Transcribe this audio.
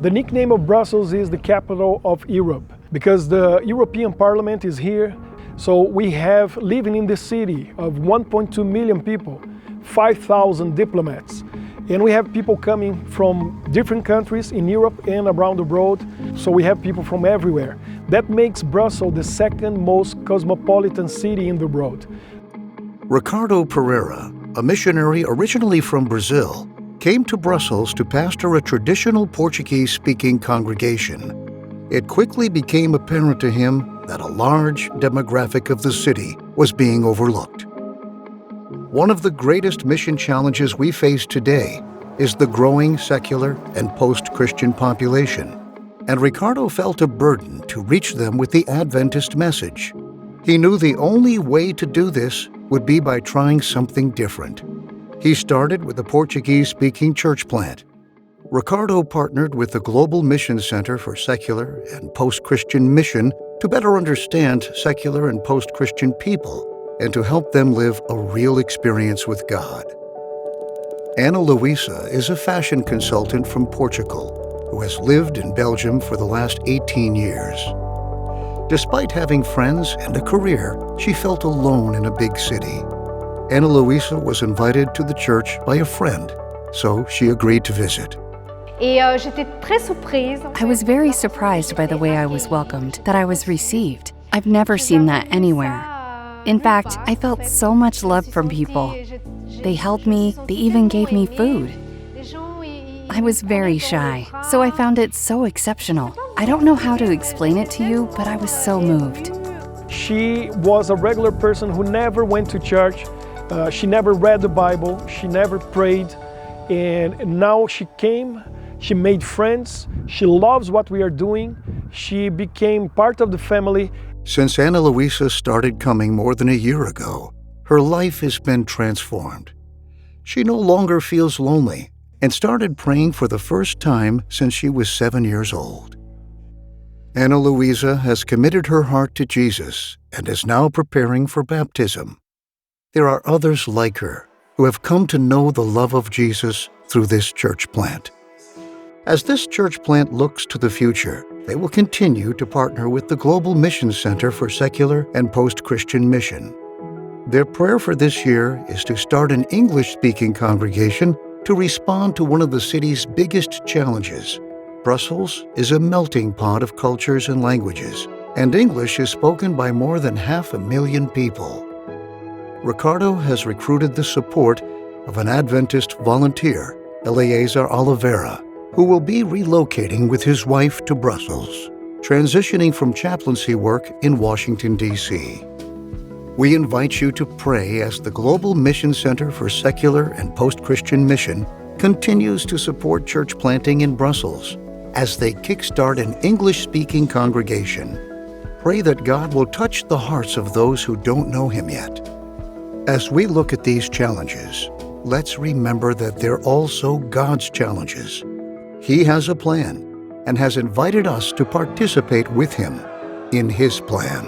The nickname of Brussels is the capital of Europe because the European Parliament is here. So we have living in this city of 1.2 million people, 5,000 diplomats. And we have people coming from different countries in Europe and around the world. So we have people from everywhere. That makes Brussels the second most cosmopolitan city in the world. Ricardo Pereira, a missionary originally from Brazil, came to Brussels to pastor a traditional Portuguese-speaking congregation. It quickly became apparent to him that a large demographic of the city was being overlooked. One of the greatest mission challenges we face today is the growing secular and post-Christian population, and Ricardo felt a burden to reach them with the Adventist message. He knew the only way to do this would be by trying something different. He started with a Portuguese-speaking church plant. Ricardo partnered with the Global Mission Center for Secular and Post-Christian Mission to better understand secular and post-Christian people and to help them live a real experience with God. Ana Luisa is a fashion consultant from Portugal who has lived in Belgium for the last 18 years. Despite having friends and a career, she felt alone in a big city. Ana Luisa was invited to the church by a friend, so she agreed to visit. I was very surprised by the way I was welcomed, that I was received. I've never seen that anywhere. In fact, I felt so much love from people. They held me, they even gave me food. I was very shy, so I found it so exceptional. I don't know how to explain it to you, but I was so moved. She was a regular person who never went to church. She never read the Bible, she never prayed, and now she came, she made friends, she loves what we are doing, she became part of the family. Since Ana Luisa started coming more than a year ago, her life has been transformed. She no longer feels lonely and started praying for the first time since she was 7 years old. Ana Luisa has committed her heart to Jesus and is now preparing for baptism. There are others like her who have come to know the love of Jesus through this church plant. As this church plant looks to the future, they will continue to partner with the Global Mission Center for Secular and Post-Christian Mission. Their prayer for this year is to start an English-speaking congregation to respond to one of the city's biggest challenges. Brussels is a melting pot of cultures and languages, and English is spoken by more than 500,000 people. Ricardo has recruited the support of an Adventist volunteer, Eleazar Oliveira, who will be relocating with his wife to Brussels, transitioning from chaplaincy work in Washington, D.C. We invite you to pray as the Global Mission Center for Secular and Post-Christian Mission continues to support church planting in Brussels as they kickstart an English-speaking congregation. Pray that God will touch the hearts of those who don't know Him yet. As we look at these challenges, let's remember that they're also God's challenges. He has a plan and has invited us to participate with Him in His plan.